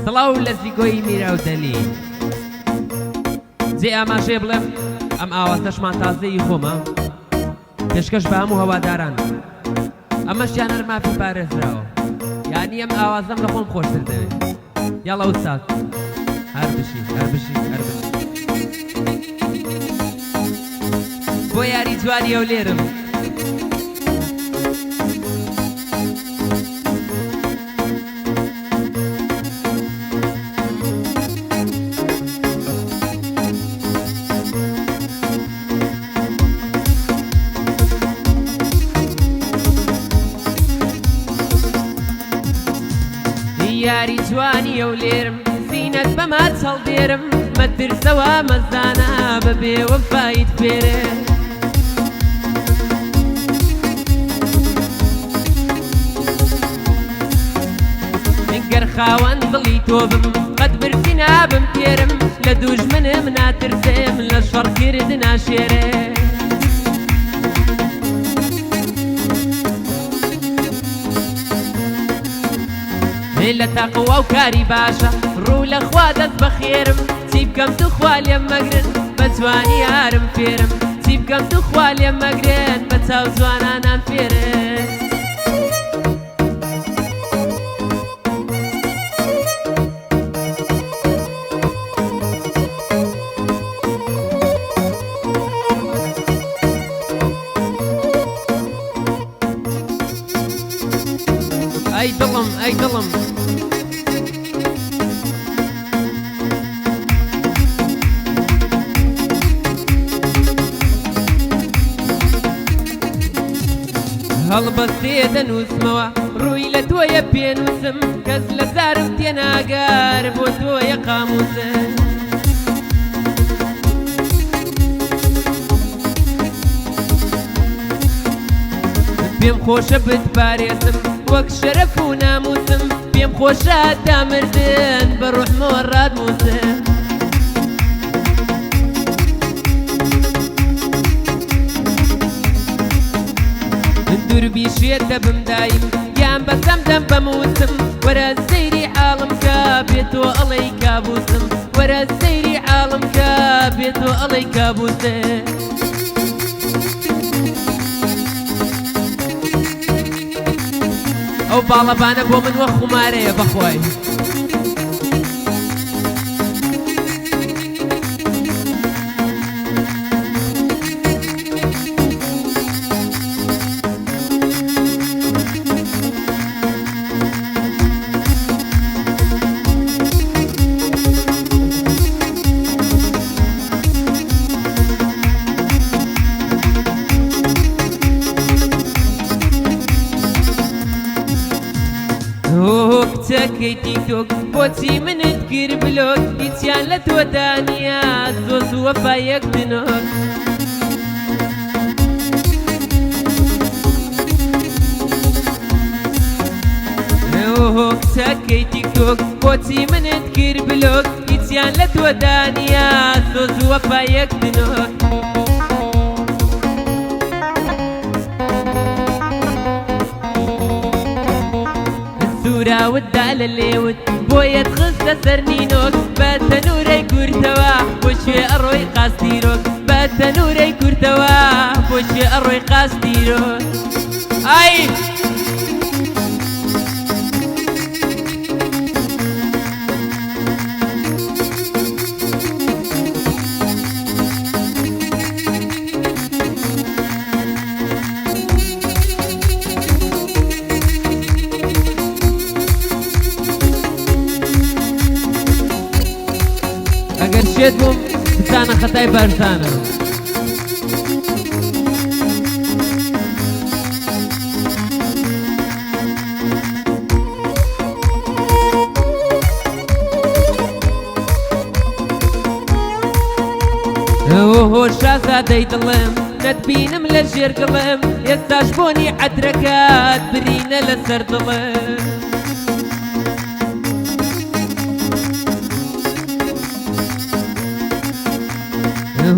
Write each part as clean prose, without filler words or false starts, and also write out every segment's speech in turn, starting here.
سڵاو لە زیگۆی میرە و دەلی جێ ئاماژێ بڵێم ئەم ئاواتەشمان تازەی خۆمە پێشکەش بە هەموو هەواداران ئەمەشیان هەرمافی پارێزراوە یعنی ئەم ئاوازەم لە خۆم خۆشتر دەوێت یاڵە ئوستاد هەر بشی هەر بشی هەر بشی بۆ یاری جوانی ئەو لێرم یاری جوانی ئەو لێرم زینەت بەمات هەڵدێرم مەترسەوە مەزانە بەبێ وەفایت فێرێ گەر خاوەن دڵی تۆ بم قەت برسی نابم پێرم لە دوژمنم ناترسێم لە شەڕکرد ناشێرێ لە تەقوا و کاری باشە ڕوو لە خوا دەست بەخێرم چی بکەم تو خوا لێم مەگرن بە جوانی یارم فێرم چی بکەم تو خوا لێم مەگرن بە چاو جوانانان فێرن ئەی دڵم ئەی دڵم هەڵبەستێ دەنووسمەوە ڕووی لە تۆیە پێنووسم کەس لە زارم تێناگار بۆ تۆیە قامووسم پێم خۆشە بتپارێزم وەک شەرەف و ناموسم پێم خۆشە تا مردن بە ڕوحمەوە ڕادمووسم دووربیشێت دەبم دایم یان بەسەم دەم بەمووسم وەرە سەیری عاڵم کە بێتۆ ئەڵەی کابووسم وەرە سەیری عاڵم کە بێتۆ ئەڵەی کابووسم ئەو باڵەبانە بۆ من وە خومارەیە بەخوای کچەکەی تیکتۆک بۆچی منت کرد بلۆک هیچیان لە تۆ دانیا زۆ زووە پایەک دنۆک کچەکەی تیکتۆک بۆچی منت کرد بلۆک هیچیان لە تۆ دانیا زۆ زووە پایەک دنۆک سوراوتدا لە لێوت بۆیەت خستە سەر نینۆک بە تەنورەی کورتەوە بۆ شوێ ئەڕۆی قاستیرۆک بە تەنورەی کورتەوە بۆ شوێ ئەڕۆی قاستیرۆک ئای ئەگەر شێت بووم بچانە خەتای بارزانە شازادەی دڵم نەتبینم لە ژێرگڵم ئێستاش بۆنی عەدرەکات برینە لەسەر دڵم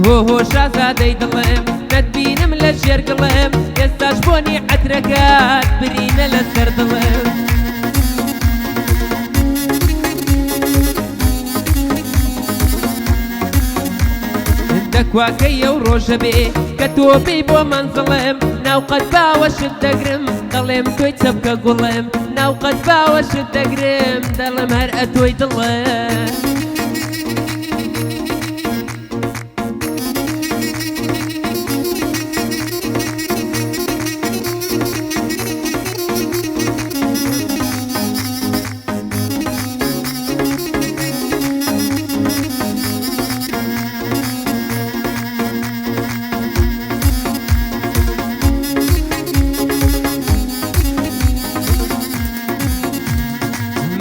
هۆ شازادەی دڵم نەتبینم لە ژێرگڵم ئێستاش بۆنی عەدرەکات برینە لەسەر دڵم نەکواکەی ئەو ڕۆژە بێ کە تۆ بێی بۆ مەنزڵێم ناوقەت باوەشت دەگرم دەڵێم تۆی چەپکە گوڵێم ناوقەت باوەشت دەگرم دەڵێم هەر ئەتۆی دڵێم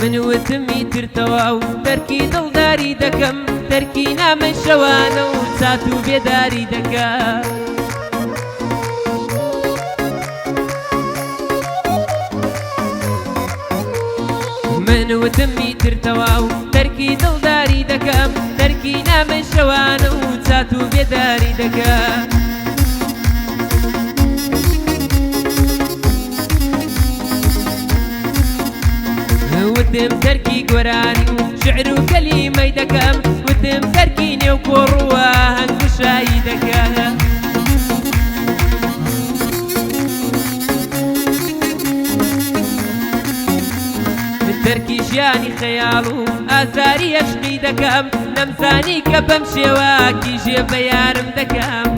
من وتمی ترتەواو دەرکی دڵداری دەکەم دەرکی نامە شەوانە و چات و بێداری دەکەم من وتمی ترتەواو دەرکی دڵداری دەکەم دەرکی نامە شەوانە و چات و بێداری دەکەم وتم تەرکی گۆرانی و شعر و کەلیمەی دەکەم وتم تەرکی نێو کۆڕووە هەنگوشایی دەکەم تەرکی ژیانی خەیاڵ و ئازاری عەشقی دەکەم نەمزانی کە بەم شێوە کیژێ بە یارم دەکەم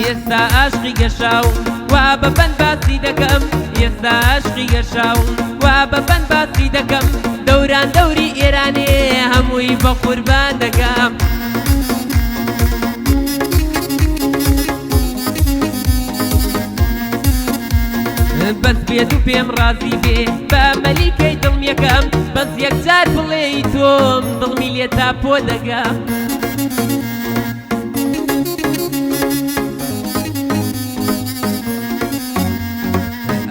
ئێستا عاشقی گەشاوم وا بە بەند باسی دەکەم ئێستا عاشقی گەشاوم وا بە بەند باسی دەکەم دەوران دەوری ئێرانێ هەمووی بە قوربان دەکەم بەس بێت و پێم ڕازی بێ بە مەلیکەی دڵم یەکەم بەس یەکجار بڵێی تۆم دڵمی لێ تا پۆ دەکەم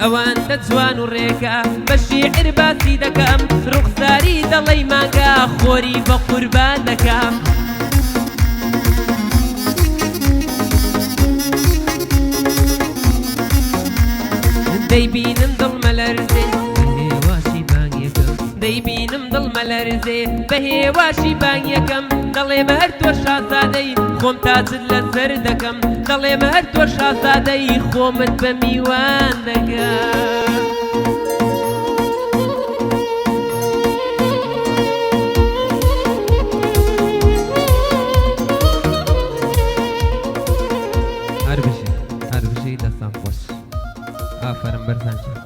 ئەوەندە جوان و ڕێکە بە شیعر باسی دەکەم ڕوخساری دەڵێی مانگە خۆری بە قوربان دەکەم دەیبینم دڵمە لەرزێ بە هێواشی بانگ یەکەم دەیبینم دڵمە لەرزێ بە هێواشی بانگ یەکەم دەڵێمە هەر تۆ شازادەی خۆم تاجت لەسەر دەکەم دەڵێمە هەر تۆ شازادەی خۆمت بە میوان دەکەم هەر بشی دەستان خۆش ئافەرم بەرزان